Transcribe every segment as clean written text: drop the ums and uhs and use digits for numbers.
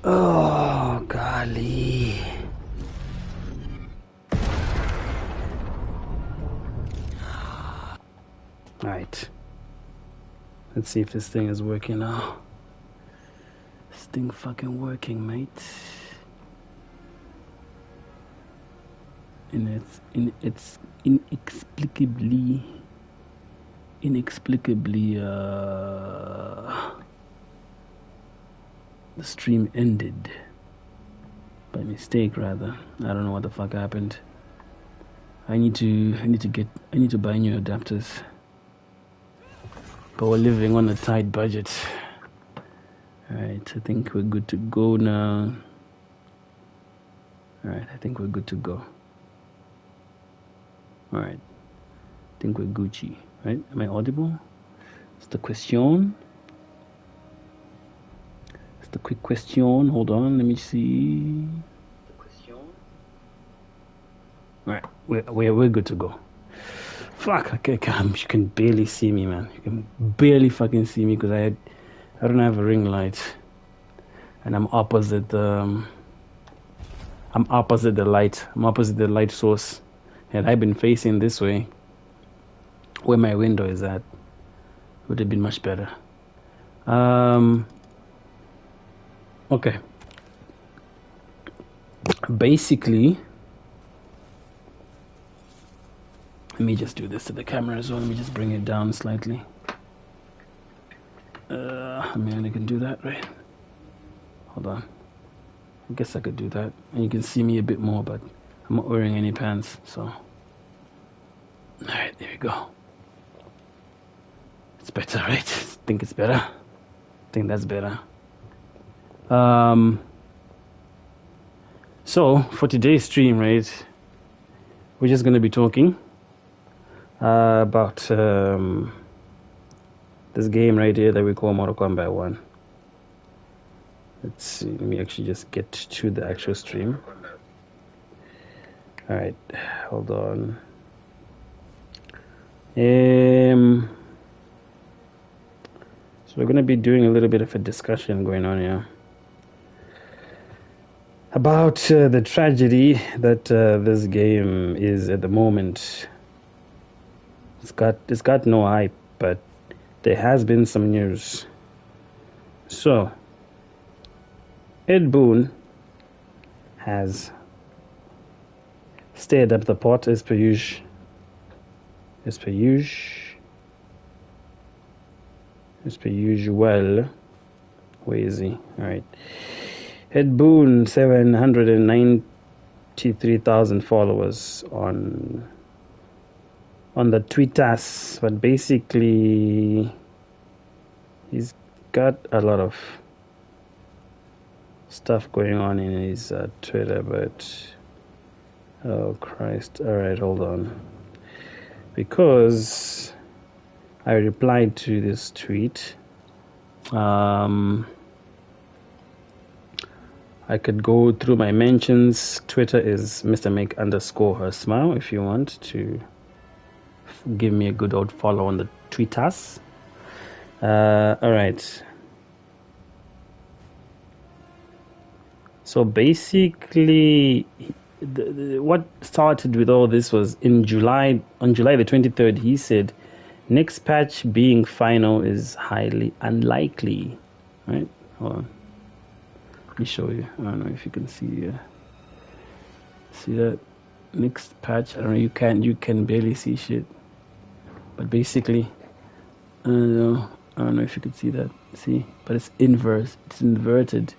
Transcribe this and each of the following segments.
Oh, golly. Alright. Let's see if this thing is working now. This thing fucking working, mate. And it's inexplicably the stream ended by mistake, rather. I don't know what the fuck happened. I need to buy new adapters, but we're living on a tight budget. Alright, I think we're good to go now. Alright, I think we're good to go. Alright, I think we're Gucci, right? Am I audible? It's the question. It's the quick question. Hold on, let me see. Alright, we're good to go. Fuck, okay, you can barely see me, man. You can barely fucking see me because I don't have a ring light, and I'm opposite the light. I'm opposite the light source. Had I been facing this way, where my window is at, would have been much better. Okay. Basically, let me just do this to the camera as well. Let me just bring it down slightly. I mean, I can do that, right? Hold on. I guess I could do that. And you can see me a bit more, but I'm not wearing any pants, so. Alright, there we go. It's better, right? I think it's better. I think that's better. So, for today's stream, right, we're just going to be talking about this game right here that we call Mortal Kombat 1. Let's see, let me actually just get to the actual stream. Alright, hold on. So we're going to be doing a little bit of a discussion going on here about the tragedy that this game is at the moment. It's got no hype, but there has been some news. So, Ed Boon has stirred up the pot as per usual. Where is he? Alright. Ed Boon, 793,000 followers on the Twitters, but basically he's got a lot of stuff going on in his Twitter, but oh Christ. Alright, hold on. Because I replied to this tweet. I could go through my mentions. Twitter is Mr. Make_her smile if you want to give me a good old follow on the Twitters. Alright. So basically, what started with all this was on July the 23rd, he said, next patch being final is highly unlikely. Right? Hold on. Let me show you. I don't know if you can see see that next patch. I don't know, you can barely see shit. But basically, I don't know if you can see that. See? But it's inverse. It's inverted.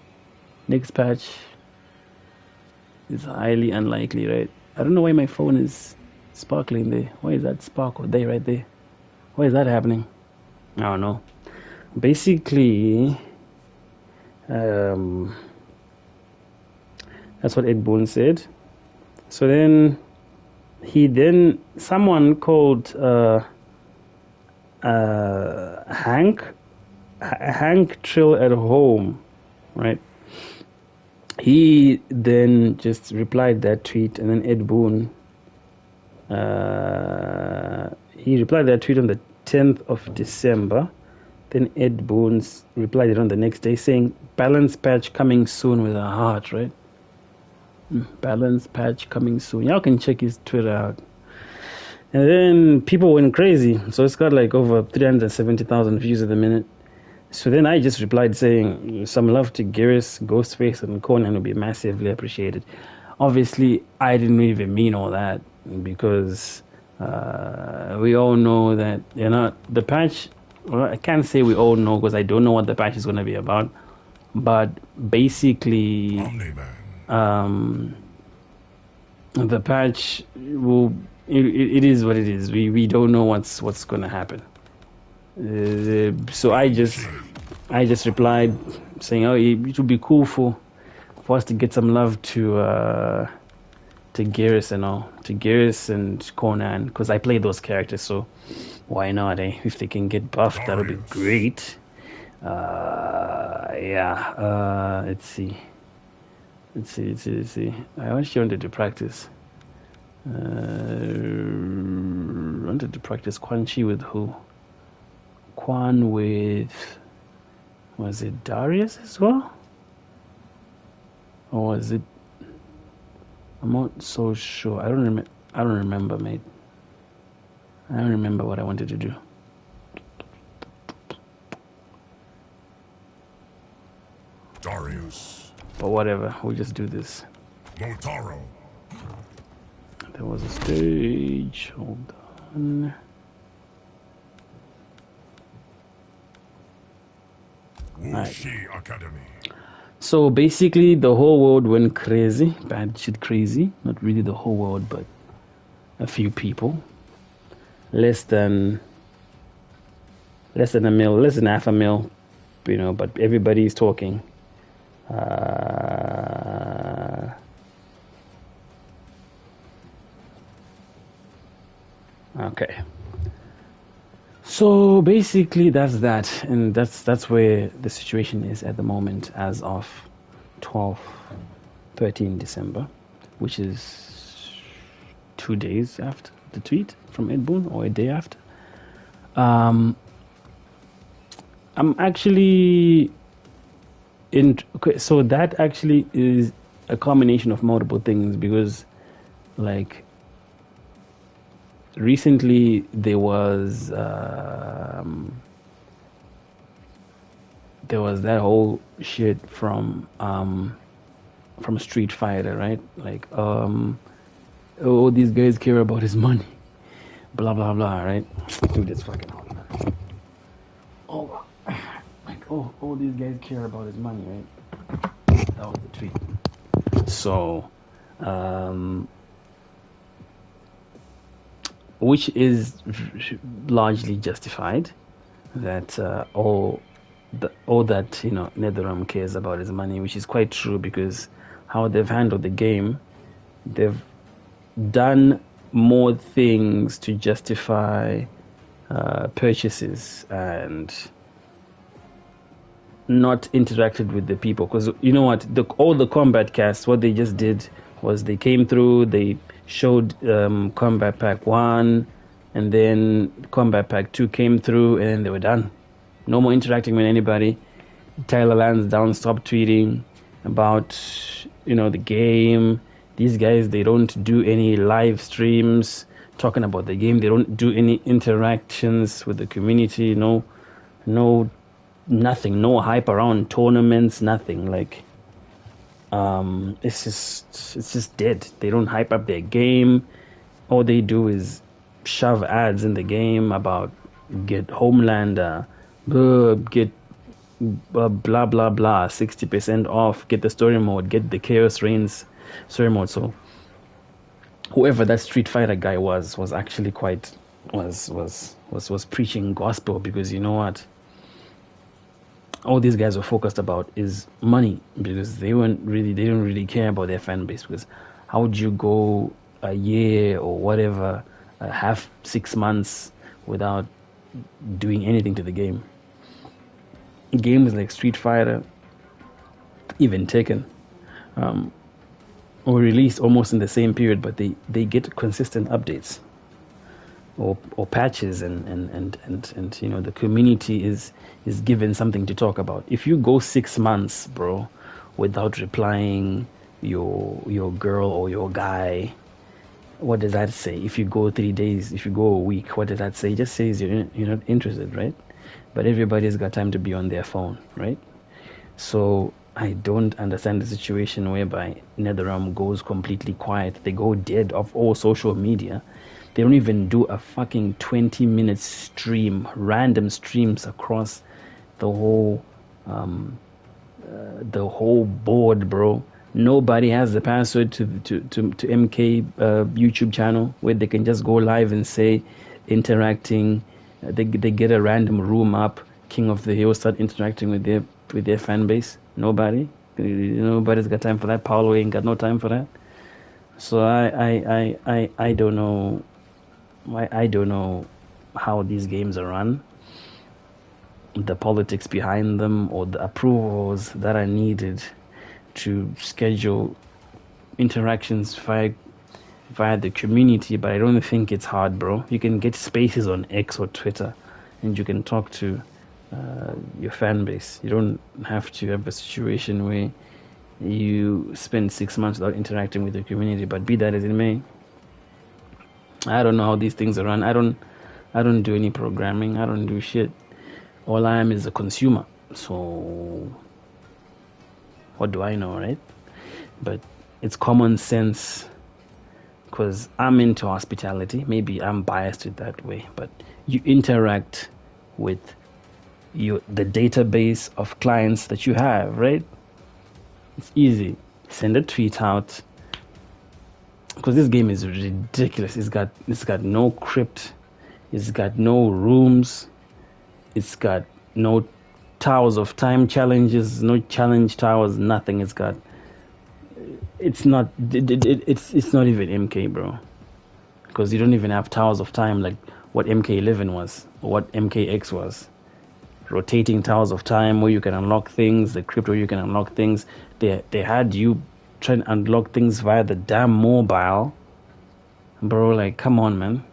Next patch is highly unlikely, right? I don't know why my phone is sparkling there. Why is that sparkle there, right there? Why is that happening? I don't know. Basically, that's what Ed Boon said. So then, someone called Hank Trill at Home, right? He then just replied that tweet, and then Ed Boon, he replied that tweet on the 10th of December. Then Ed Boons replied it on the next day saying, balance patch coming soon with a heart, right? Balance patch coming soon. Y'all can check his Twitter out. And then people went crazy. So it's got like over 370,000 views at the minute. So then I just replied saying, some love to Geras, Ghostface, and Conan would be massively appreciated. Obviously, I didn't even mean all that because we all know that the patch. Well, I can't say we all know because I don't know what the patch is going to be about. But basically, the patch will. It is what it is. We don't know what's going to happen. So I just replied saying, oh, it would be cool for us to get some love to Geras and all, to Geras and Conan, because I play those characters, so why not, eh? If they can get buffed, that would be great. Let's see. I actually wanted to practice. Wanted to practice Quan Chi with who? Quan with, was it Darius as well? Or was it? I'm not so sure. I don't remember, mate. I don't remember what I wanted to do. Darius. But whatever, we'll just do this. Motaro. There was a stage. Hold on. Wuxi Academy. So basically, the whole world went crazy, bad shit crazy. Not really the whole world, but a few people. Less than a mil, less than half a mil, but everybody's talking. Okay. So basically that's that, and that's where the situation is at the moment as of 13 December, which is 2 days after the tweet from Ed Boon, or a day after. I'm actually so that actually is a combination of multiple things, because like recently there was that whole shit from Street Fighter, right? Like oh, these guys care about his money, blah blah blah, right? Dude, it's fucking hot, man. Oh, like oh, these guys care about his money, right? That was the tweet. So which is largely justified, that all that NetherRealm cares about is money, which is quite true, because how they've handled the game, they've done more things to justify purchases and not interacted with the people. Because you know what, all the combat casts, what they just did was they came through, they showed Combat Pack 1, and then Combat Pack 2 came through, and then they were done. No more interacting with anybody. Tyler Lansdowne stopped tweeting about the game. These guys, they don't do any live streams talking about the game. They don't do any interactions with the community. No, nothing. No hype around tournaments. Nothing. Like it's just dead. They don't hype up their game. All they do is shove ads in the game about get Homelander, get blah blah blah, 60% off, get the story mode, get the Chaos Reigns story mode. So whoever that Street Fighter guy was actually was preaching gospel, because you know what, all these guys were focused about is money, because they didn't really care about their fan base. Because how would you go a year or whatever, half 6 months without doing anything to the game? Games like Street Fighter, even Tekken, were released almost in the same period, but they get consistent updates. or patches, and you know, the community is given something to talk about. If you go 6 months, bro, without replying your girl or your guy, what does that say? If you go 3 days, if you go a week, what does that say? It just says you're not interested, right? But everybody's got time to be on their phone, right? So I don't understand the situation whereby NetherRealm goes completely quiet. They go dead off all social media. They don't even do a fucking 20-minute stream, random streams across the whole board, bro. Nobody has the password to MK YouTube channel where they can just go live and say interacting. They get a random room up. King of the Hill start interacting with their fan base. Nobody's got time for that. Paulo ain't got no time for that. So I don't know. I don't know how these games are run, the politics behind them, or the approvals that are needed to schedule interactions via the community. But I don't think it's hard, bro. You can get spaces on X or Twitter, and you can talk to your fan base. You don't have to have a situation where you spend 6 months without interacting with the community. But be that as it may, I don't know how these things are run. I don't do any programming. I don't do shit. All I am is a consumer. So what do I know, right? But it's common sense, because I'm into hospitality. Maybe I'm biased it that way, but you interact with the database of clients that you have, right? It's easy. Send a tweet out, because this game is ridiculous. It's got no crypt, it's got no rooms, it's got no towers of time challenges, no challenge towers, nothing. It's not even MK, bro, because you don't even have towers of time like what MK11 was or what MKX was. Rotating towers of time where you can unlock things, the crypt where you can unlock things. They had you try and unlock things via the damn mobile, bro. Like, come on, man.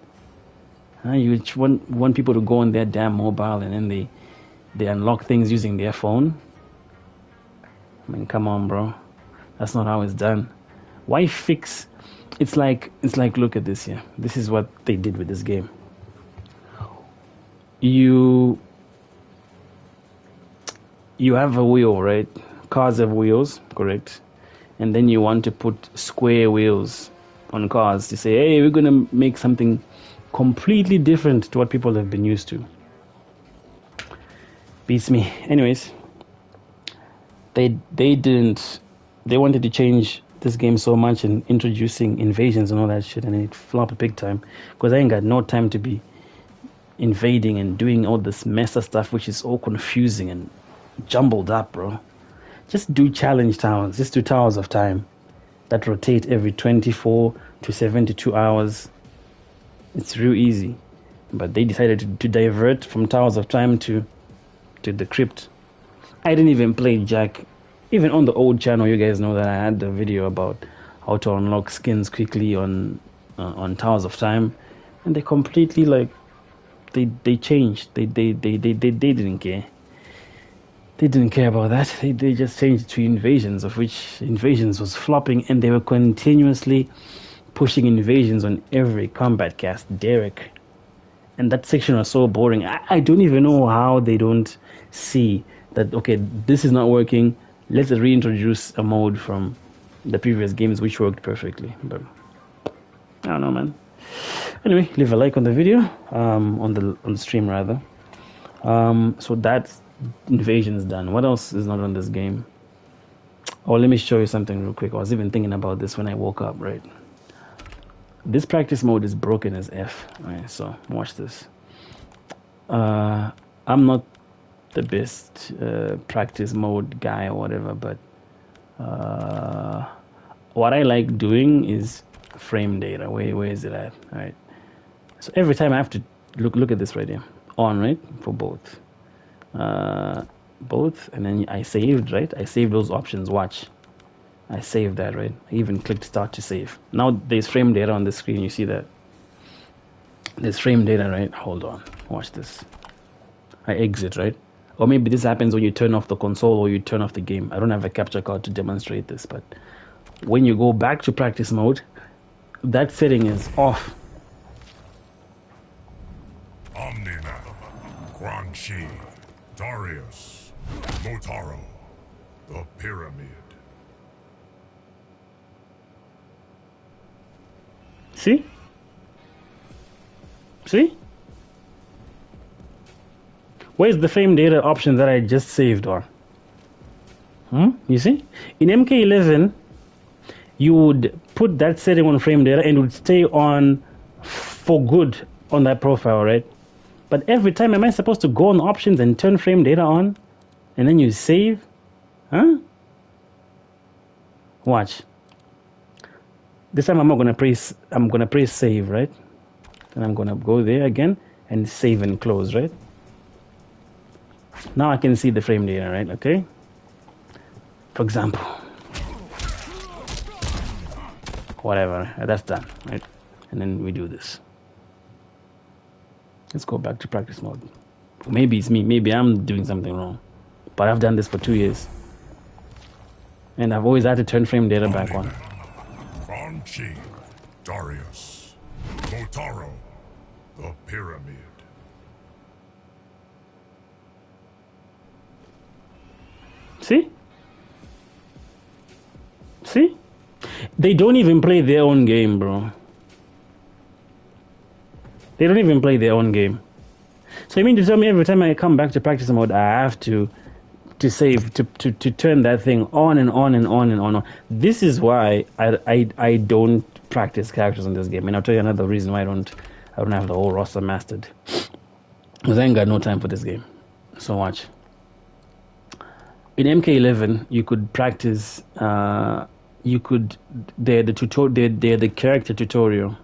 You want people to go on their damn mobile and then they unlock things using their phone. I mean, come on, bro. That's not how it's done. Why fix? It's like look at this here. This is what they did with this game. You have a wheel, right? Cars have wheels, correct? And then you want to put square wheels on cars to say, hey, we're gonna make something completely different to what people have been used to. Beats me. Anyways, they wanted to change this game so much and introducing invasions and all that shit, and it flopped big time, because I ain't got no time to be invading and doing all this mess of stuff, which is all confusing and jumbled up, bro. Just do challenge towers. Just do towers of time that rotate every 24 to 72 hours. It's real easy. But they decided to divert from towers of time to the crypt. I didn't even play Jack. Even on the old channel, you guys know that I had the video about how to unlock skins quickly on Towers of Time, and they completely they changed. They didn't care. They didn't care about that. They just changed to invasions, of which invasions was flopping, and they were continuously pushing invasions on every combat cast. Derek, and that section was so boring. I don't even know how they don't see that. Okay, this is not working. Let's reintroduce a mode from the previous games which worked perfectly. But I don't know, man. Anyway, leave a like on the video, on the stream rather. So that invasion is done. What else is not on this game? Oh, let me show you something real quick. I was even thinking about this when I woke up, right? This practice mode is broken as F. Right, so watch this. I'm not the best practice mode guy or whatever, but what I like doing is frame data. Where is it at? All right. So every time I have to look at this right here. On, right? For both. Both, and then I saved, right? I saved those options. Watch. I saved that, right? I even clicked start to save. Now there's frame data on the screen. You see that? There's frame data, right? Hold on. Watch this. I exit, right? Or maybe this happens when you turn off the console or you turn off the game. I don't have a capture card to demonstrate this, but when you go back to practice mode, that setting is off. Omnina, Quan Chi, Darius, Motaro, the Pyramid. See? See? Where's the frame data option that I just saved on? You see? In MK11, you would put that setting on frame data and it would stay on for good on that profile, right? But every time, am I supposed to go on options and turn frame data on? And then you save? Huh? Watch. This time I'm not gonna press save, right? And I'm gonna go there again and save and close, right? Now I can see the frame data, right? Okay. For example, whatever, that's done, right? And then we do this. Let's go back to practice mode. Maybe it's me, maybe I'm doing something wrong, but I've done this for 2 years. And I've always had to turn frame data back on. Quan Chi, Darius, Motaro, the Pyramid. See? See? They don't even play their own game, bro. They don't even play their own game. So you mean to tell me every time I come back to practice mode, I have to save, to turn that thing on and on and on and on. This is why I don't practice characters in this game. And I'll tell you another reason why I don't have the whole roster mastered. Because I ain't got no time for this game. So watch. In MK11, you could practice. They're the character tutorial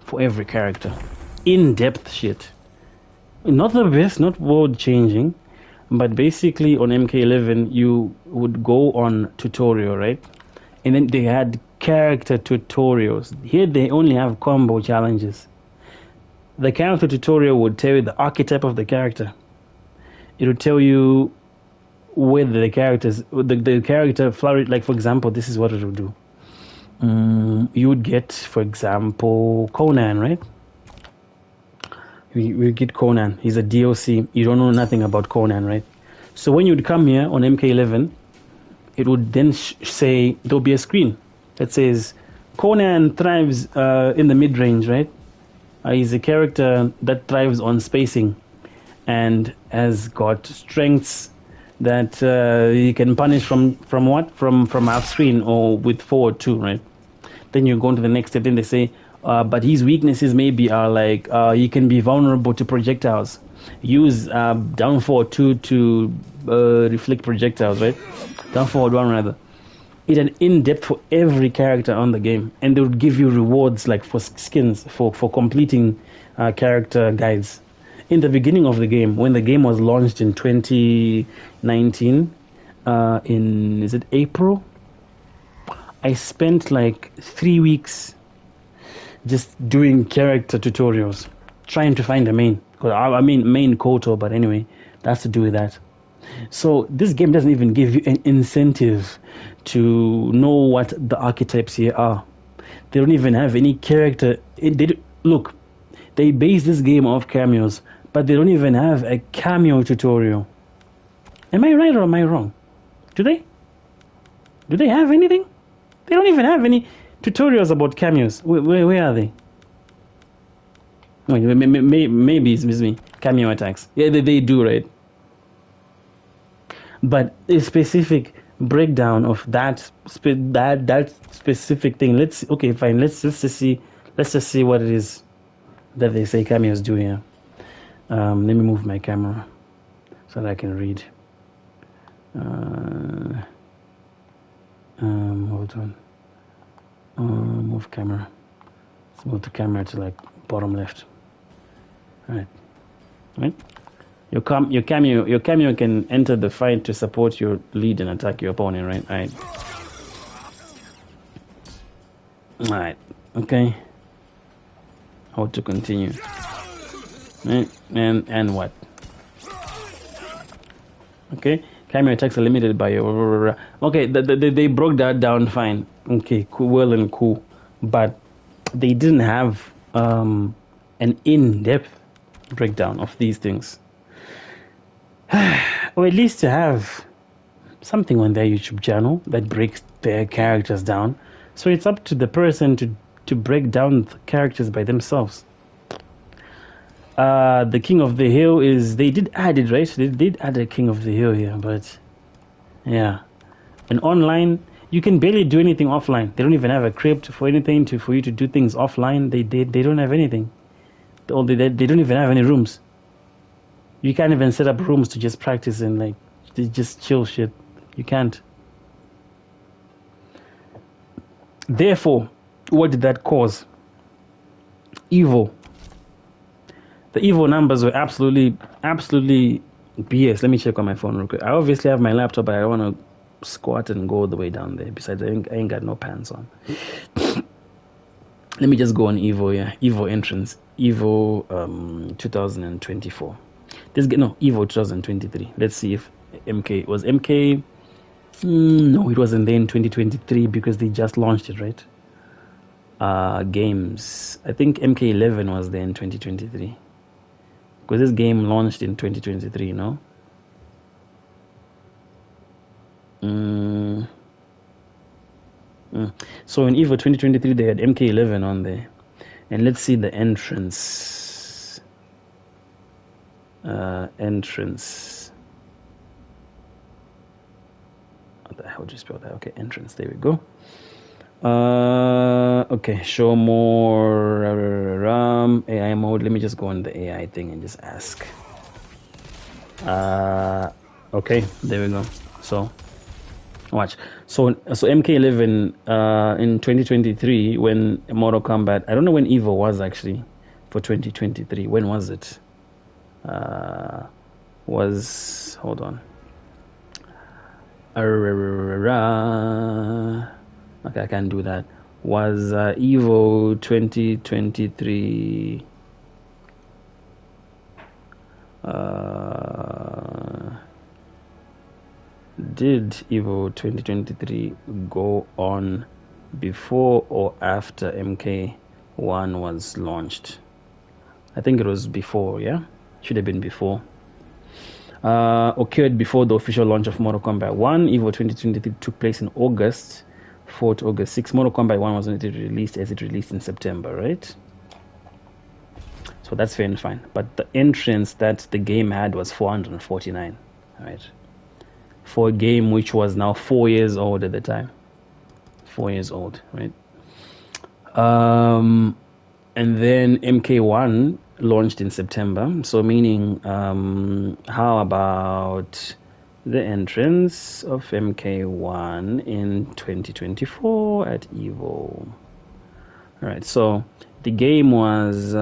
for every character, in-depth shit. Not the best, not world-changing, but basically on MK11 you would go on tutorial, right? And then they had character tutorials. Here they only have combo challenges. The character tutorial would tell you the archetype of the character. It would tell you where the character flourish. Like for example, this is what it would do. You would get, for example, Conan, right? We get Conan. He's a DOC. You don't know nothing about Conan, right? So when you'd come here on MK11, it would then say, there'll be a screen that says, Conan thrives in the mid-range, right? He's a character that thrives on spacing and has got strengths that he can punish from what? From half screen or with forward 2, right? Then you go on to the next step, then they say, but his weaknesses maybe are like he can be vulnerable to projectiles. Use down forward 2 to reflect projectiles, right? Down forward 1 rather. It's an in-depth for every character on the game, and they would give you rewards like for skins for completing character guides. In the beginning of the game, when the game was launched in 2019, is it April? I spent like 3 weeks just doing character tutorials, trying to find a main. I mean main Koto, but anyway, that's to do with that. So this game doesn't even give you an incentive to know what the archetypes here are. They don't even have any character. Look, they base this game off cameos, but they don't even have a cameo tutorial. Am I right or am I wrong? Do they? Do they have anything? They don't even have any tutorials about cameos. Where are they? Maybe it's me. Cameo attacks. Yeah, they do, right? But a specific breakdown of that specific thing. Okay, fine. Let's just see what it is that they say cameos do here. Let me move my camera so that I can read. Hold on. Move camera. Let's move the camera to like bottom left. Right. Your cameo can enter the fight to support your lead and attack your opponent, right? Alright. Okay. how to continue. And what? Okay, camera attacks are limited by your... Okay, they broke that down fine. Okay, cool, well and cool. But they didn't have an in-depth breakdown of these things. Or at least to have something on their YouTube channel that breaks their characters down. So it's up to the person to break down the characters by themselves. The King of the Hill is... They did add it, right? They did add a King of the Hill here, but... Yeah. And online, you can barely do anything offline. They don't even have a crypt for anything for you to do things offline. They don't have anything. They don't even have any rooms. You can't even set up rooms to just practice and like just chill shit. You can't. Therefore, what did that cause? Evil. The evil numbers were absolutely BS. Let me check on my phone real quick. I obviously have my laptop, but I don't want to squat and go all the way down there. Besides, I ain't got no pants on. Let me just go on Evo, yeah. Evo entrance. Evo 2024. Evo 2023. Let's see if MK... Was MK... no, it wasn't there in 2023 because they just launched it, right? Games. I think MK11 was there in 2023. Because this game launched in 2023, no? So in Evo 2023, they had MK11 on there. And let's see the entrance. Entrance. What the hell would you spell that? Okay, entrance. There we go. Okay, show more AI mode. Let me just go on the AI thing and just ask. Okay, there we go. So watch. So MK11 in 2023 when Mortal Kombat. I don't know when Evo was actually for 2023. When was it? Hold on. Okay, I can't do that. Was Evo 2023 did Evo 2023 go on before or after MK1 was launched? I think it was before, yeah? Should have been before. Occurred before the official launch of Mortal Kombat 1. Evo 2023 took place in August 4 to August 6. Mortal Kombat 1 was only released as it released in September, right? So that's fair and fine. But the entrance that the game had was 449, right? For a game which was now 4 years old at the time. 4 years old, right? And then MK1 launched in September. So meaning, how about the entrance of MK1 in 2024 at Evo? All right, so the game was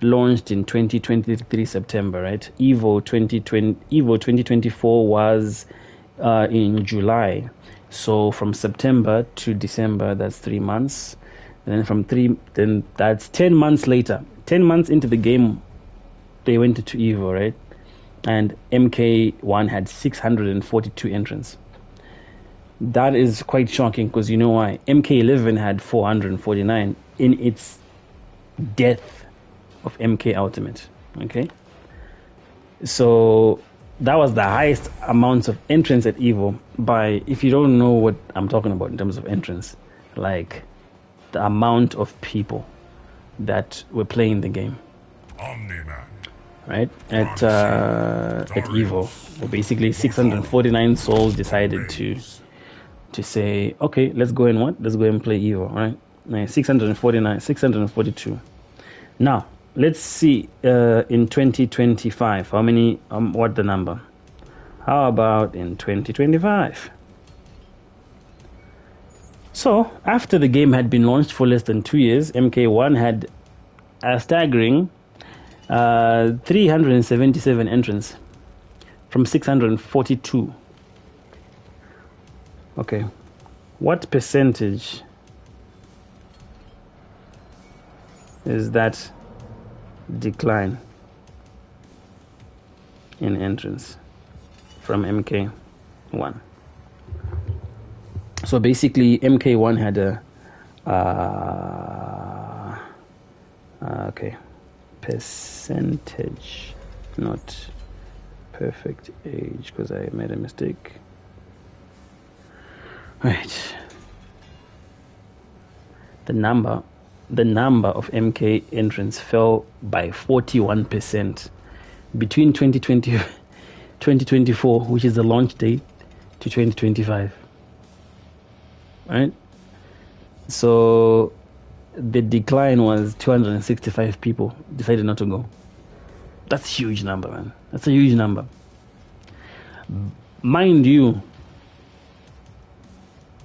launched in 2023 September, right? Evo 2024 was in July. So from September to December, that's 3 months. And then that's 10 months later. 10 months into the game, they went to Evo, right? And MK1 had 642 entrants. That is quite shocking because you know why? MK11 had 449 in its death of MK Ultimate. Okay? So that was the highest amounts of entrants at Evo by, if you don't know what I'm talking about in terms of entrants, like the amount of people that were playing the game. Omni-Man. Right? At Evo. Basically 649 souls decided to say, okay, let's go and play Evo, right? 642. Now, let's see in 2025, how many, what the number? How about in 2025? So, after the game had been launched for less than 2 years, MK1 had a staggering 377 entrants from 642. Okay, what percentage is that decline in entrance from MK1. So basically, MK1 had a okay, percentage, not perfect age, because I made a mistake. Right. The number of MK entrants fell by 41% between 2024, which is the launch date, to 2025. Right? So the decline was 265 people decided not to go. That's a huge number, man. That's a huge number. Mind you,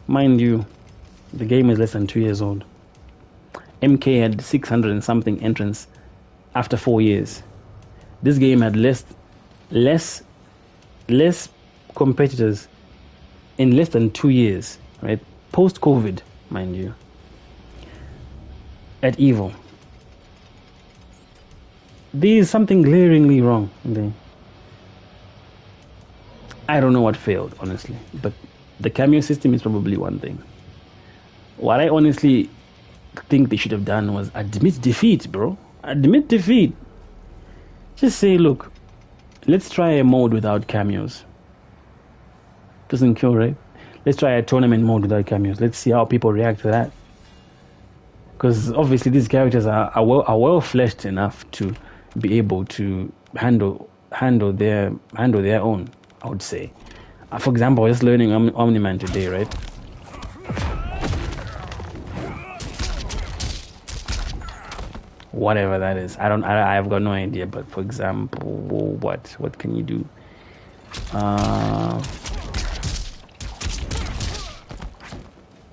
the game is less than 2 years old. MK had 600 and something entrants after 4 years. This game had less competitors in less than 2 years, right? Post-COVID, mind you. At Evo. There is something glaringly wrong. Okay? I don't know what failed, honestly, but the cameo system is probably one thing. What I honestly think they should have done was admit defeat, bro. Admit defeat. Just say, look, let's try a mode without cameos. Doesn't kill, right? Let's try a tournament mode without cameos. Let's see how people react to that. Because obviously these characters are well fleshed enough to be able to handle their own, I would say. For example, I was just learning Omni-Man today, right? Whatever that is, I've got no idea. But for example, what can you do?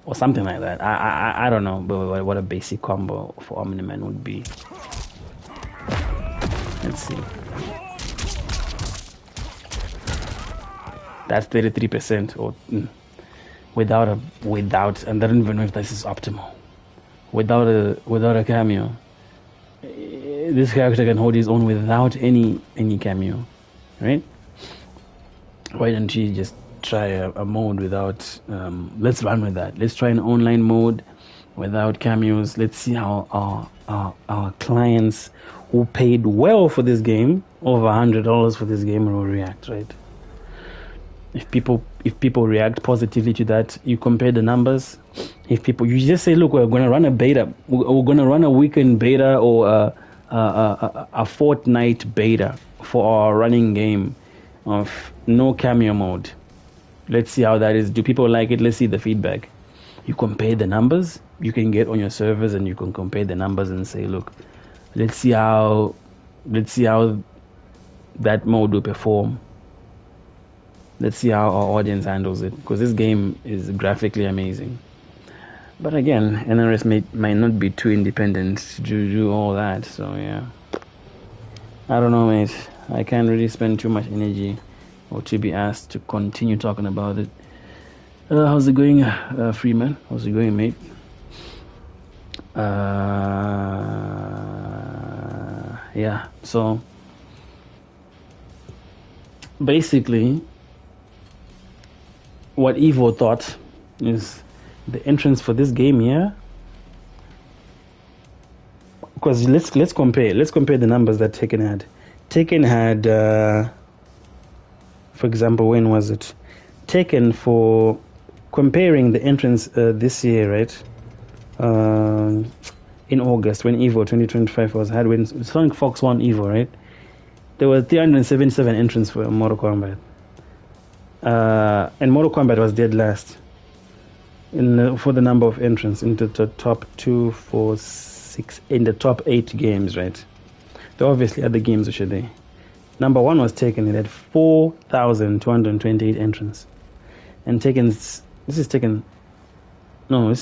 Or something like that. I don't know, but what a basic combo for Omni-Man would be. Let's see. That's 33%, or without, and I don't even know if this is optimal. Without a cameo, this character can hold his own without any cameo, right? Why don't you just try a mode without? Let's run with that. Let's try an online mode without cameos. Let's see how our clients who paid well for this game, over $100 for this game, will react, right? If people react positively to that, you compare the numbers. If people, you just say, look, we're going to run a beta, we're going to run a weekend beta or a fortnight beta for our running game of no cameo mode. Let's see how that is. Do people like it? Let's see the feedback. You compare the numbers you can get on your servers, and you can compare the numbers and say, look, let's see how that mode will perform. Let's see how our audience handles it, because this game is graphically amazing. But again, NRS might not be too independent to do all that, so yeah. I don't know, mate. I can't really spend too much energy or to be asked to continue talking about it. How's it going, Freeman? How's it going, mate? Yeah, so basically what Evo thought is the entrance for this game here, because let's compare the numbers that Tekken had. Tekken had for example, when was it? Tekken, for comparing the entrance this year, right? In August, when Evo 2025 was had, when Sonic Fox won Evo, right? There were 377 entrants for Mortal Kombat. And Mortal Kombat was dead last for the number of entrants into the top 2, 4, 6, in the top 8 games, right? There are obviously other games which are there. Number 1 was Tekken. It had 4,228 entrants. And this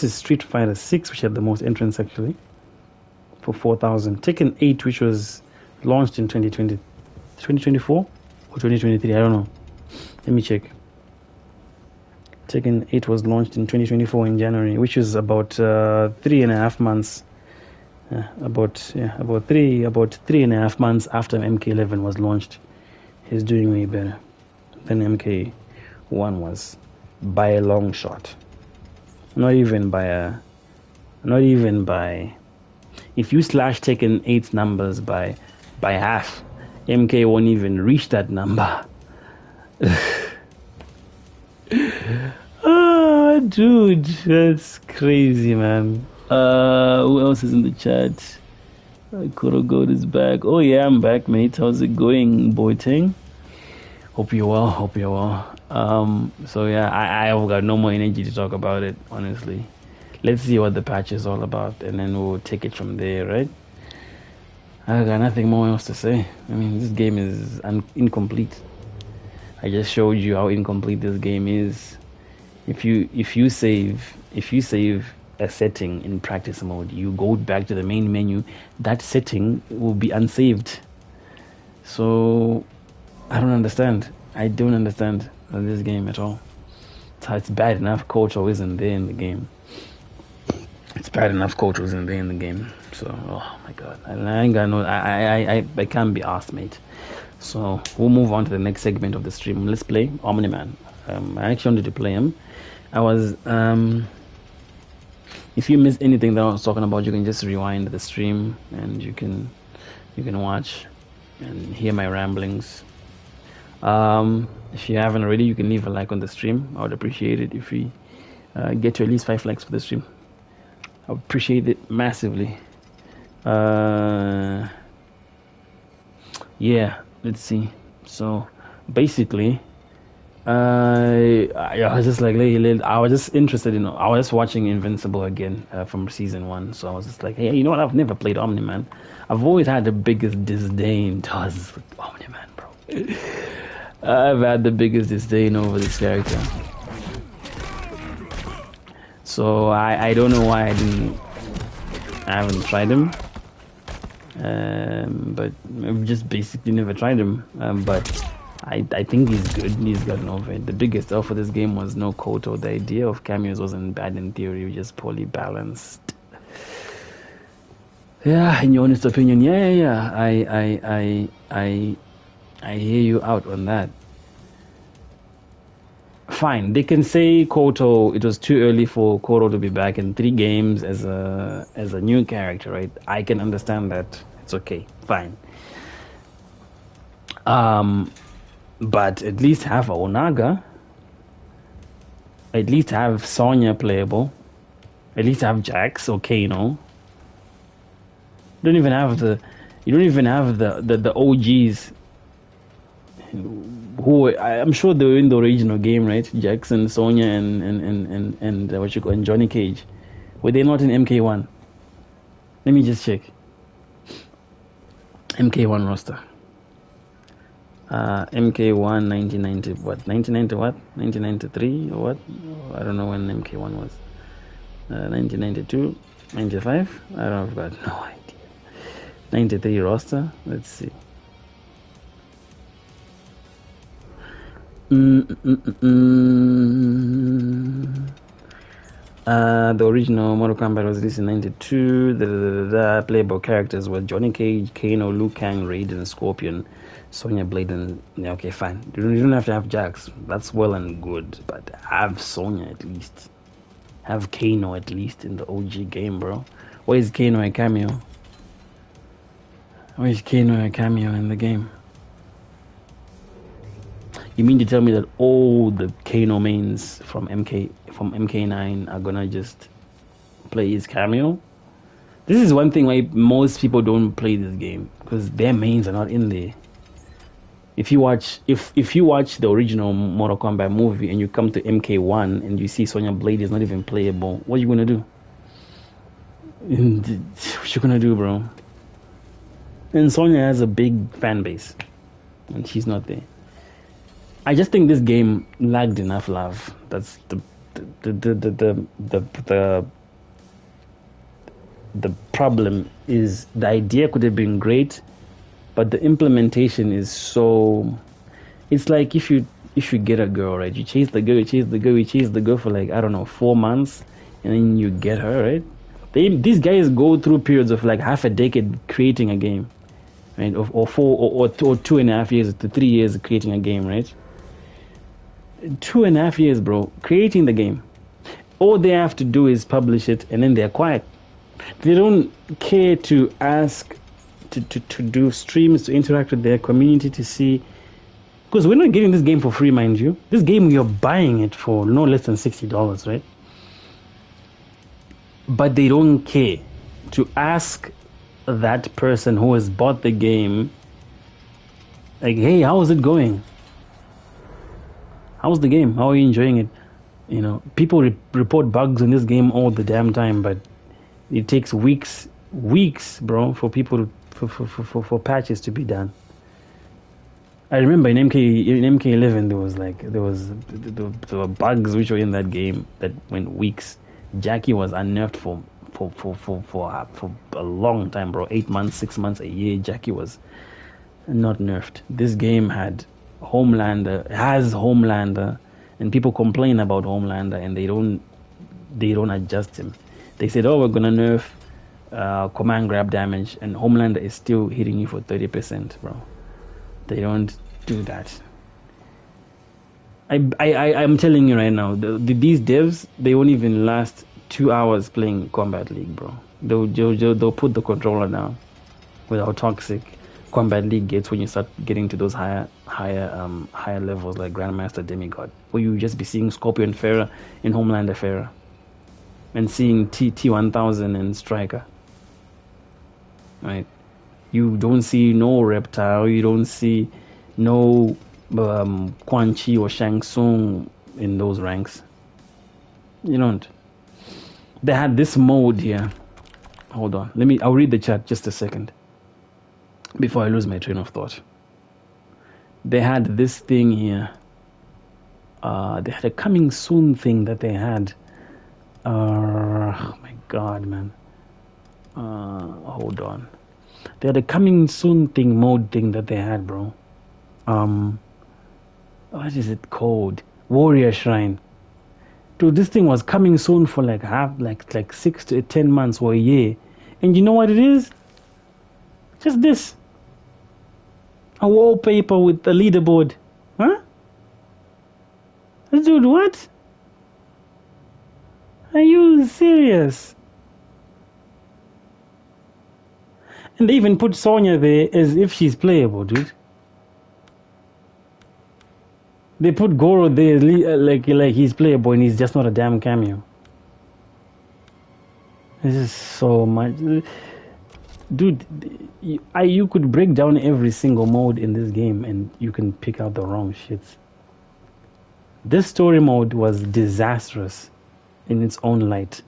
is Street Fighter 6, which had the most entrants actually, for 4,000. Tekken 8, which was launched in 2024 or 2023, I don't know. Let me check. Tekken 8 was launched in 2024 in January, which is about 3.5 months About 3.5 months after MK11 was launched, he's doing way better than MK1 was by a long shot. Not even by. If you slash Tekken 8's numbers by half, MK won't even reach that number. Ah, dude, that's crazy, man. Who else is in the chat? Kurogoat is back. Oh yeah, I'm back, mate. How's it going, boy ting? Hope you're well. So yeah, I've got no more energy to talk about it, honestly. Let's see what the patch is all about, and then we'll take it from there, right? I got nothing more else to say. I mean, this game is incomplete. I just showed you how incomplete this game is. If you save a setting in practice mode, you go back to the main menu, that setting will be unsaved. So I don't understand. I don't understand this game at all. So it's bad enough Koto isn't there in the game. It's bad enough Koto isn't there in the game. So oh my god, I ain't got no. I can't be asked, mate. So we'll move on to the next segment of the stream. Let's play Omni-Man. I actually wanted to play him. I was if you missed anything that I was talking about, you can just rewind the stream and you can watch and hear my ramblings. If you haven't already, you can leave a like on the stream. I would appreciate it if we get to at least 5 likes for the stream. I would appreciate it massively. Yeah, let's see. So basically, I was just like, I was just interested in. I was just watching Invincible again from season 1. So I was just like, hey, you know what? I've never played Omni-Man. I've always had the biggest disdain towards Omni-Man, bro. I've had the biggest disdain over this character. So I don't know why I haven't tried him. But I've just basically never tried him. But I think he's good. He's gotten over it. The biggest L for this game was no Koto. The idea of cameos wasn't bad in theory, it was just poorly balanced. Yeah, in your honest opinion, yeah. I hear you out on that. Fine, they can say Koto. It was too early for Koto to be back in 3 games as a new character, right? I can understand that. It's okay, fine. But at least have Onaga. At least have Sonya playable. At least have Jax or Kano. You don't even have the OGs. Who I'm sure they were in the original game, right? Jackson, Sonya, and what you call and Johnny Cage. Were they not in MK1? Let me just check. MK1 roster. MK1 1990 what? 1990 what? 1993 or what? I don't know when MK1 was. 1992, 95. I don't know. I've got no idea. 93 roster. Let's see. The original Mortal Kombat was released in 92. The playable characters were Johnny Cage, Kano, Liu Kang, Raiden, Scorpion, Sonya Blade, and yeah, okay, fine. You don't have to have Jax. That's well and good, but have Sonya at least. Have Kano at least in the OG game, bro. Why is Kano a cameo? Why is Kano a cameo in the game? You mean to tell me that all the Kano mains from MK9 are gonna just play his cameo? This is one thing why most people don't play this game, because their mains are not in there. If you watch the original Mortal Kombat movie and you come to MK1 and you see Sonya Blade is not even playable, what are you gonna do? What you gonna do, bro? And Sonya has a big fan base, and she's not there. I just think this game lacked enough love. That's the problem. Is the idea could have been great, but the implementation is so. It's like if you get a girl, right? You chase the girl for like, I don't know, 4 months, and then you get her, right? These guys go through periods of like half a decade creating a game, right? Or 2.5 years to 3 years creating a game, right? 2.5 years, bro, creating the game. All they have to do is publish it, and then they're quiet. They don't care to ask to do streams, to interact with their community, to see. Because we're not getting this game for free, mind you. This game, you're buying it for no less than $60, right? But they don't care to ask that person who has bought the game, like, hey, how is it going? How's the game? How are you enjoying it? You know, people report bugs in this game all the damn time, but it takes weeks, bro, for people for patches to be done. I remember in MK11 there were bugs which were in that game that went weeks. Jackie was unnerfed for a long time, bro. 8 months, 6 months, a year. Jackie was not nerfed. This game had has Homelander, and people complain about Homelander, and they don't adjust him. They said, oh, we're gonna nerf command grab damage, and Homelander is still hitting you for 30%, bro. They don't do that. I'm telling you right now, these devs, they won't even last 2 hours playing Combat League, bro. They'll put the controller down with how toxic Combat League gets when you start getting to those higher levels like Grandmaster Demigod, where you just be seeing Scorpion Farah and Homelander Farah, and seeing T1000 and Striker. Right? You don't see no Reptile, you don't see no Quan Chi or Shang Tsung in those ranks. You don't. They had this mode here. Hold on. I'll read the chat just a second before I lose my train of thought. They had this thing here. They had a coming soon thing that they had. Oh my god, man. Hold on. They had a coming soon mode thing that they had, bro. What is it called? Warrior Shrine. Dude, this thing was coming soon for like 6 to 10 months or a year. And you know what it is? Just this. A wallpaper with the leaderboard. Huh? Dude, what? Are you serious? And they even put Sonya there as if she's playable, dude. They put Goro there like he's playable and he's just not a damn cameo. This is so much. Dude, you could break down every single mode in this game and you can pick out the wrong shits. This story mode was disastrous in its own light.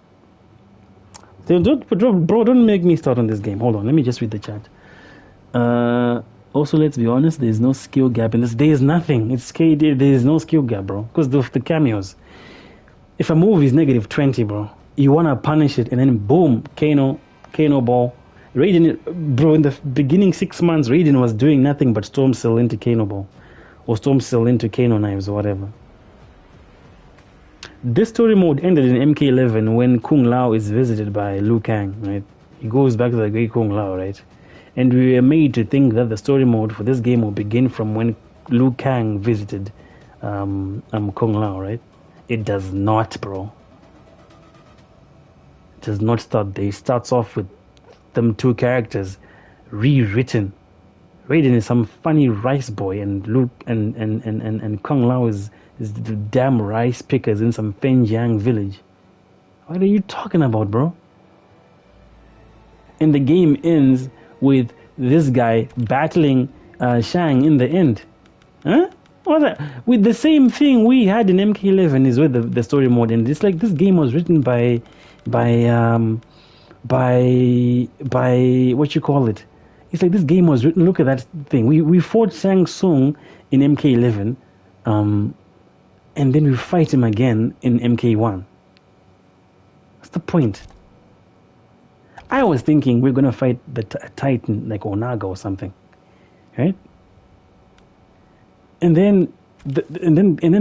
Bro, don't make me start on this game. Hold on, let me just read the chat. Also, let's be honest, there's no skill gap in this. There is nothing. It's KD. There is no skill gap, bro. Because of the cameos. If a move is negative 20, bro, you want to punish it, and then boom, Kano ball. Raiden, bro, in the beginning 6 months, Raiden was doing nothing but Storm Cell into Kano ball. Or Storm Cell into Kano knives or whatever. This story mode ended in MK11 when Kung Lao is visited by Liu Kang, right? He goes back to the great Kung Lao, right? And we were made to think that the story mode for this game will begin from when Liu Kang visited Kung Lao, right? It does not, bro. It does not start there. It starts off with them two characters rewritten. Raiden is some funny rice boy, and Luke and Kung Lao is the damn rice pickers in some Fenjiang village. What are you talking about, bro? And the game ends with this guy battling Shang in the end. Huh? With the same thing we had in MK11 is with the story mode, and it's like this game was written by what you call it? It's like this game was written. Look at that thing. We fought Shang Tsung in MK11, and then we fight him again in MK1. What's the point? I was thinking we're gonna fight the Titan like Onaga or something, right? And then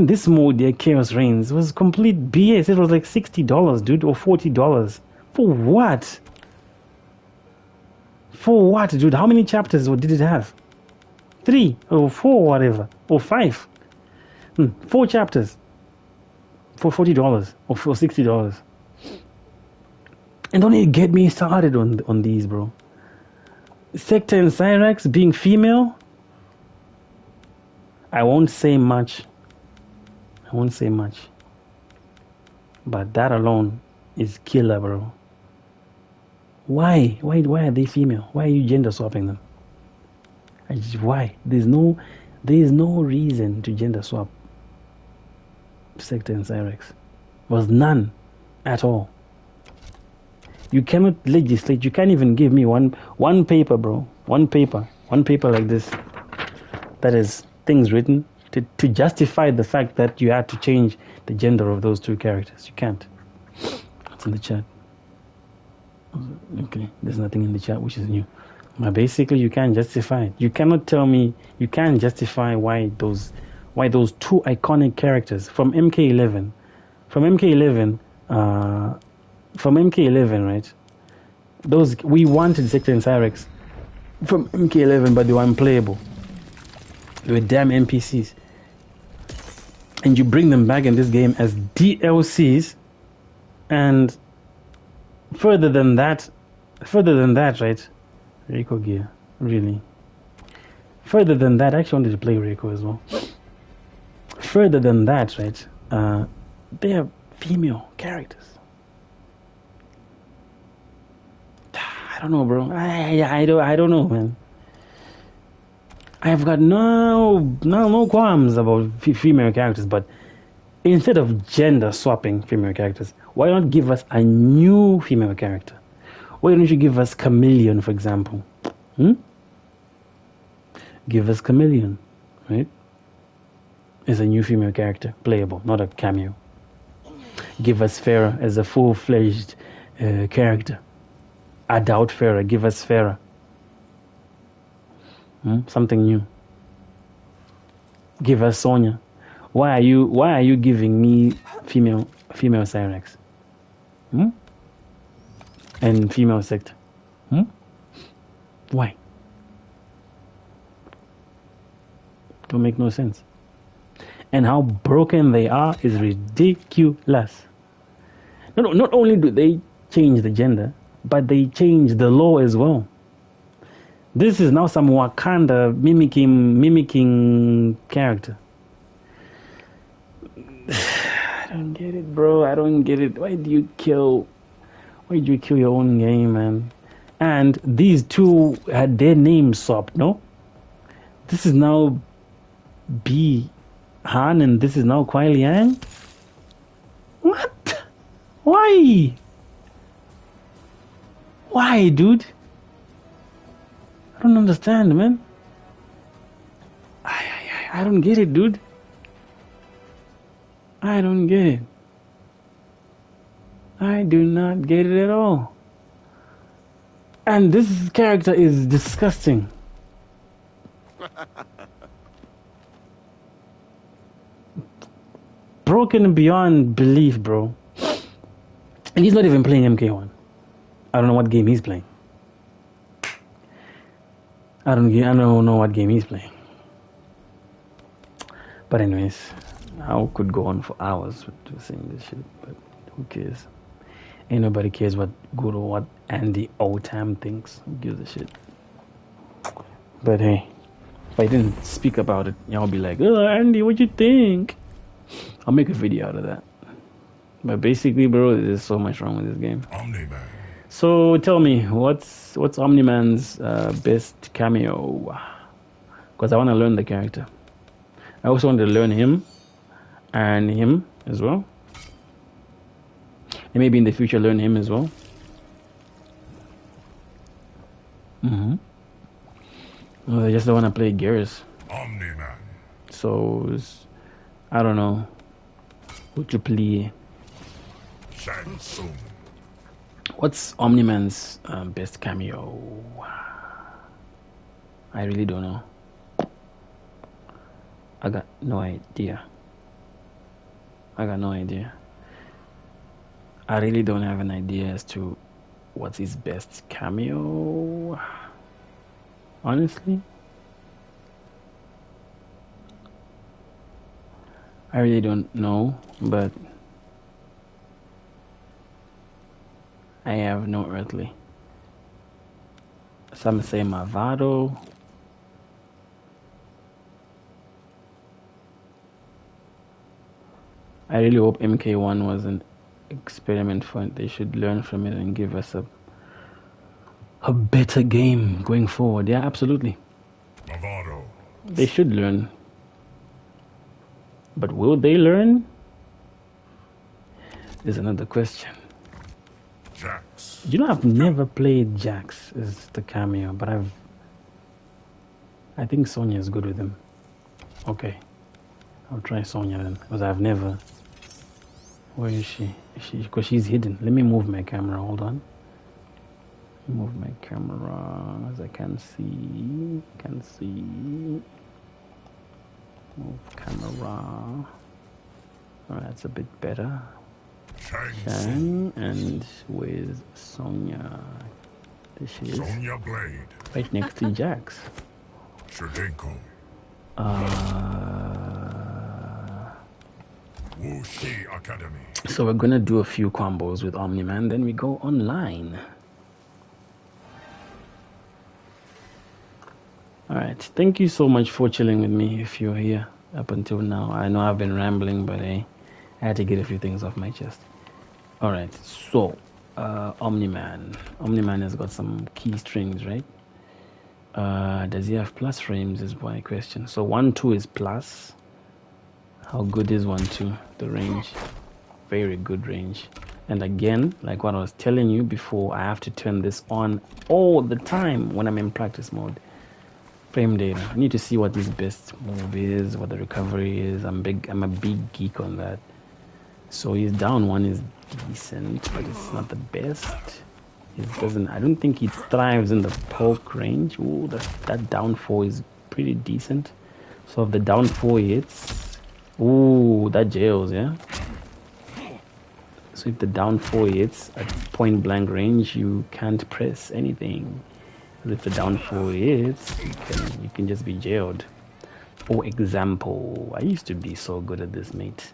this mode, the Chaos Reigns, was complete BS. It was like $60, dude, or $40. For what? For what, dude? How many chapters did it have? 3 or 4, whatever, or 5. 4 chapters for $40 or for $60. And don't even get me started on these, bro. Sector and Cyrax being female. I won't say much. But that alone is killer, bro. Why are they female? Why are you gender swapping them? Why? There's no reason to gender swap Sector and Cyrax. Was none at all. You cannot legislate. You can't even give me one paper, bro. One paper like this. That is things written to justify the fact that you had to change the gender of those 2 characters. You can't. What's in the chat? Okay, there's nothing in the chat which is new. But basically, you can't justify it. You cannot tell me. You can't justify why those 2 iconic characters from MK11, right? Those we wanted Sector and Cyrax from MK11, but they were unplayable. They were damn NPCs, and you bring them back in this game as DLCs, and further than that, right? Reiko gear, really. Further than that, I actually wanted to play Reiko as well. Further than that, right? They are female characters. I don't know, bro. I don't know, man. I've got no qualms about female characters, but instead of gender swapping female characters, why not give us a new female character? Why don't you give us Chameleon, for example? Give us Chameleon, right? As a new female character, playable, not a cameo. Give us Farah as a full-fledged character. Adult Farah. Give us Farah. Something new. Give us Sonya. Why are you giving me female Cyrax? And female Sector? Why? Don't make no sense. And how broken they are is ridiculous. Not only do they change the gender, but they change the law as well. This is now some Wakanda mimicking character. I don't get it, bro. I don't get it. Why do you kill your own game, man? And these 2 had their names swapped, no? This is now B Han and this is now Kuai Liang? What? Why? Why, dude? I don't understand, man. I don't get it, dude. I don't get it. I do not get it at all. And this character is disgusting. Broken beyond belief, bro. And he's not even playing MK1. I don't know what game he's playing. I don't know what game he's playing. But anyways, I could go on for hours with saying this shit, but who cares? Ain't nobody cares what good or what Andy Oldham thinks. Who gives a shit? But hey, if I didn't speak about it, y'all be like, "Oh, Andy, what you think?" I'll make a video out of that. But basically, bro, there's so much wrong with this game. Omni-Man. So tell me, what's Omni-Man's best cameo? Because I want to learn the character. I also want to learn him and him as well. And maybe in the future learn him as well. I just don't want to play Geras. Omni-Man. So I don't know who to play. Shang Tsung. What's Omni-Man's best cameo? I really don't know. I got no idea. I really don't have an idea as to what's his best cameo. Honestly, I really don't know, but I have no earthly. Some say Mavado. I really hope MK1 was an experiment for it. They should learn from it and give us a better game going forward. Yeah, absolutely. Mavado. They should learn. But will they learn? Is another question. Jax. You know, I've never played Jax as the cameo, but I think Sonya is good with him. Okay. I'll try Sonya then, because I've never... Where is she? Because she's hidden. Let me move my camera. Hold on. Move my camera as I can see. Move camera. Alright, that's a bit better. Shang, and where's Sonya? There she is. Sonya Blade. Right next to Jax. Shurdenko. Wuxi Academy. So we're gonna do a few combos with Omni-Man, then we go online. Alright, thank you so much for chilling with me if you're here up until now. I know I've been rambling, but I had to get a few things off my chest. Alright, so Omni-Man. Omni-Man has got some key strings, right? Does he have plus frames is my question. So 1-2 is plus. How good is 1-2? The range. Very good range. And again, like what I was telling you before, I have to turn this on all the time when I'm in practice mode. Frame data. I need to see what his best move is, what the recovery is. I'm a big geek on that. So his down one is decent, but it's not the best. I don't think he thrives in the poke range. Ooh, that down 4 is pretty decent. So if the down 4 hits, ooh, that jails, yeah? So if the down 4 hits at point blank range, you can't press anything. But if the down 4 hits, you can just be jailed. For example, I used to be so good at this, mate.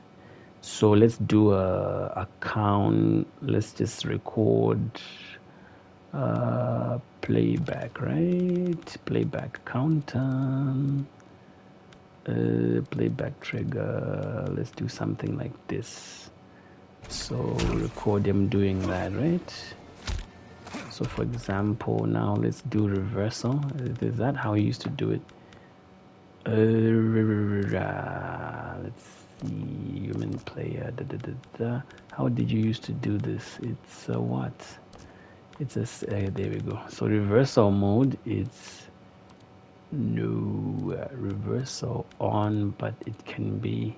So let's do a count. Let's just record playback, right? Playback counter. Playback trigger. Let's do something like this. So record them doing that, right? So for example, now let's do reversal. Is that how we used to do it? Let's see, human player. How did you used to do this? It's what? It's a there we go. So reversal mode. It's no reversal on, but it can be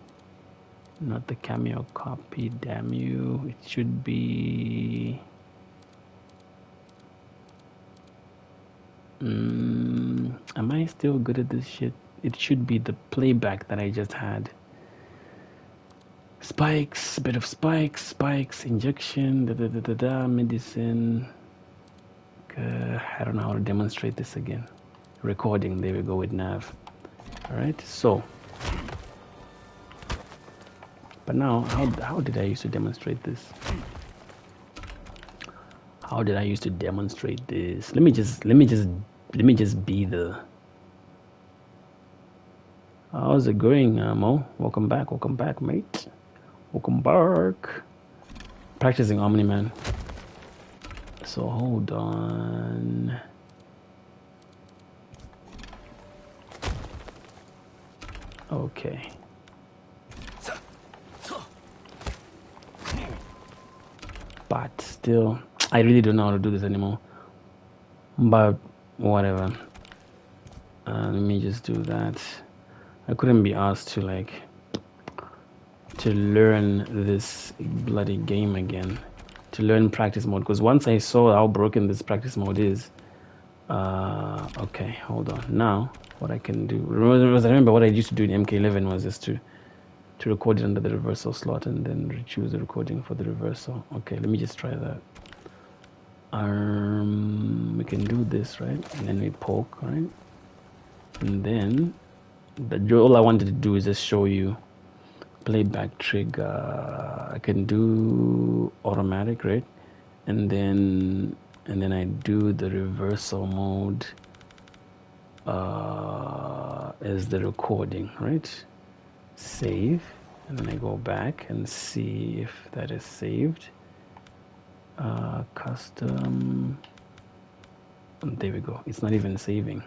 not the cameo copy. Damn you! It should be. Am I still good at this shit? It should be the playback that I just had. Spikes, bit of spikes, injection, medicine. I don't know how to demonstrate this again. Recording, there we go with nav. Alright, so. But now, how did I used to demonstrate this? How did I used to demonstrate this? Let me just be the. How's it going, Mo? Welcome back, mate. Welcome back. Practicing Omni-Man. So hold on. Okay. But still, I really don't know how to do this anymore. But whatever. Let me just do that. I couldn't be asked to learn this bloody game again, to learn practice mode, because once I saw how broken this practice mode is, okay, hold on. Now what I can do, remember what I used to do in MK11 was just to to record it under the reversal slot and then choose the recording for the reversal. Okay, let me just try that. We can do this, right? And then we poke, right? And then all I wanted to do is just show you playback trigger. I can do automatic, right? And then I do the reversal mode as the recording, right? Save, and then I go back and see if that is saved. Custom, there we go. It's not even saving.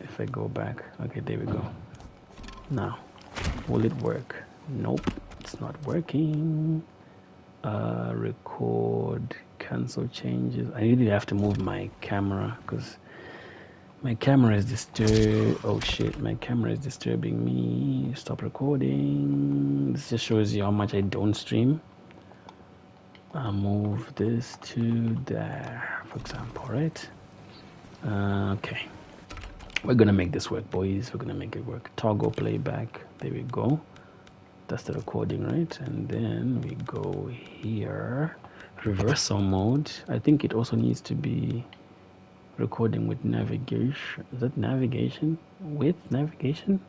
If I go back, okay, there we go. Now, will it work? Nope, it's not working. Record, cancel changes. I really have to move my camera because my camera is oh shit, my camera is disturbing me. Stop recording. This just shows you how much I don't stream. I'll move this to there, for example, right? Okay. We're gonna make this work, boys. We're gonna make it work. Toggle playback. There we go. That's the recording, right? And then we go here. Reversal mode. I think it also needs to be recording with navigation. Is that navigation? With navigation?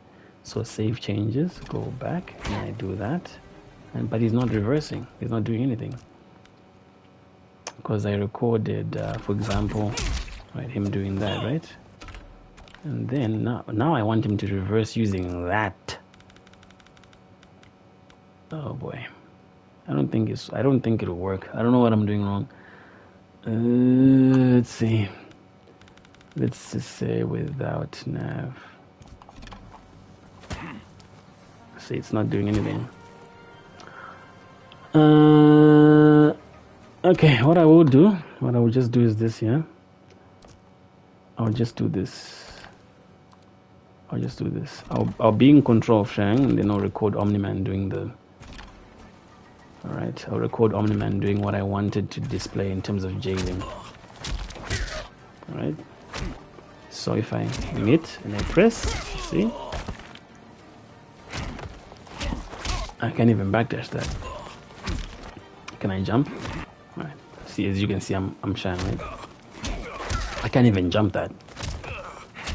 So save changes, go back, and I do that. But he's not reversing. He's not doing anything. Because I recorded, for example, right, him doing that, right? And then now I want him to reverse using that. Oh boy, I don't think it'll work. I don't know what I'm doing wrong. Let's see. Let's just say without nav. See, it's not doing anything. Okay, what I will just do is this here. I'll just do this. I'll be in control of Shang, and then I'll record Omniman doing the. Alright, I'll record Omniman doing what I wanted to display in terms of jailing. Alright. So if I hit and I press, see? I can't even backdash that. Can I jump? Alright. See, as you can see, I'm Shang, right? I can't even jump that.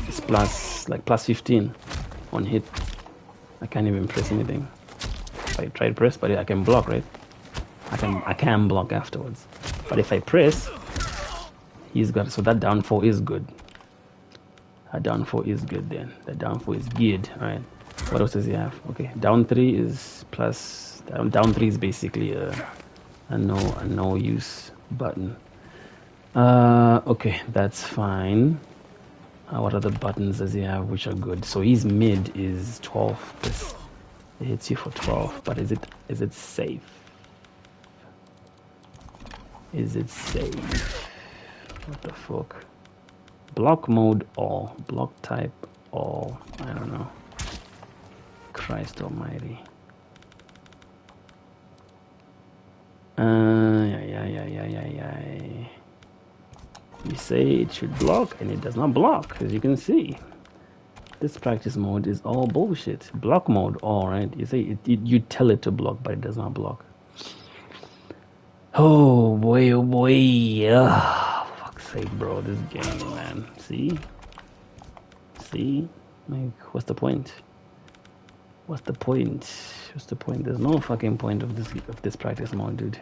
It's plus 15 on hit. I can't even press anything. I try to press, but I can block, right? I can block afterwards. But if I press, he's got, so that down 4 is good. That down 4 is good then. That down 4 is good, alright. What else does he have? Okay, down 3 is plus, down 3 is basically a no use button. Okay, that's fine. What other buttons does he have which are good? So his mid is 12%. It hits you for 12, but is it safe? Is it safe? What the fuck? Block mode all, block type all. I don't know. Christ Almighty. Yeah. You say it should block, and it does not block, as you can see. This practice mode is all bullshit. Block mode, all right. You say you tell it to block, but it does not block. Oh boy, oh boy. Ugh, for fuck's sake, bro. This game, man. See? Like, what's the point? What's the point? There's no fucking point of this practice mode, dude.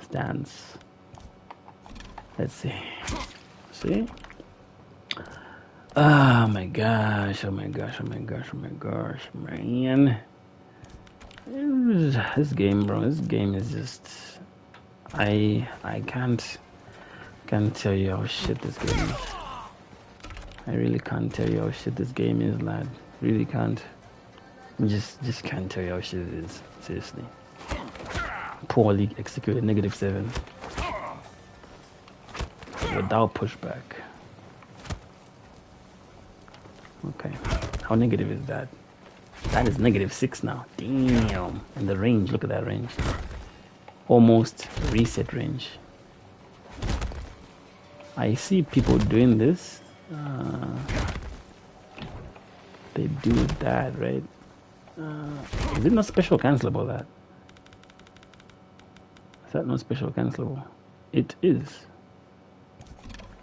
Stance. Let's see. See? Oh my gosh, man. This game, bro, this game is just, I can't tell you how shit this game is. I really can't tell you how shit this game is, lad. Really can't. Just can't tell you how shit it is. Seriously. Poorly executed, -7. Without pushback. Okay. How negative is that? That is -6 now. Damn. And the range, look at that range. Almost reset range. I see people doing this They do that, right? Is it not special cancelable that? Is that not special cancelable? It is.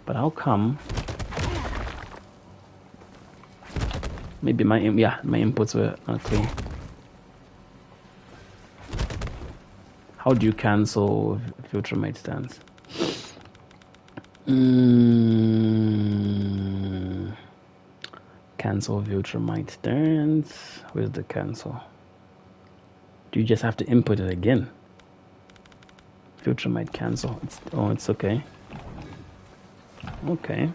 But how come? Maybe my inputs were not clean. How do you cancel Filtramate stance? Cancel Filtramate stance. Where's the cancel? Do you just have to input it again? Filtramate cancel. It's okay. Okay.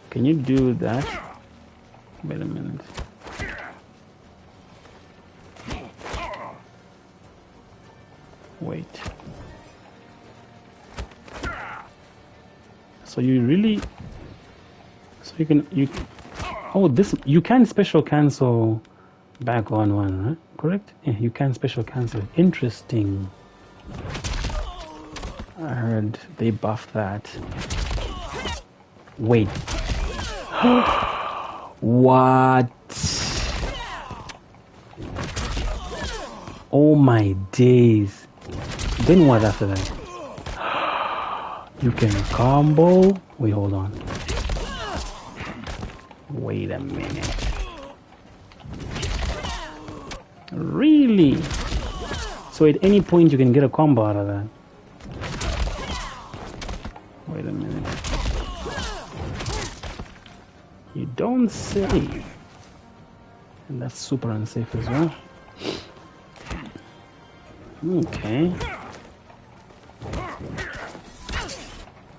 Can you do that? Wait a minute. Wait. So you really... So you can... Oh, this... You can special cancel back on one, right? Correct? Yeah, you can special cancel. Interesting. I heard they buffed that. Wait. What? Oh my days. Then what after that? You can combo. Wait, hold on. Wait a minute. Really? So at any point you can get a combo out of that. Wait a minute. You don't say. And that's super unsafe as well. Okay.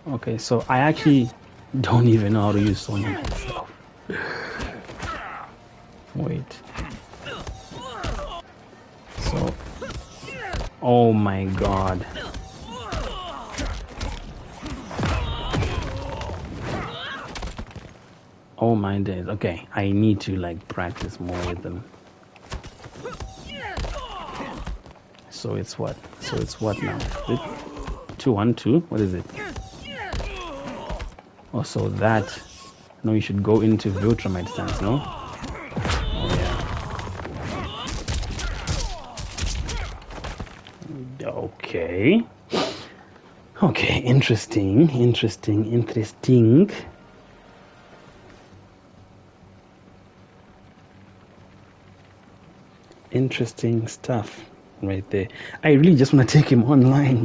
Okay, so I actually don't even know how to use Sonya myself. Wait. So... Oh my god. Oh my days. Okay, I need to like practice more with them. So it's what? So it's what now? 2-1-2? What is it? Oh, so that... No, you should go into Viltramite stance, no? Oh, yeah. Okay. Okay, interesting. Interesting stuff right there. I really just want to take him online, but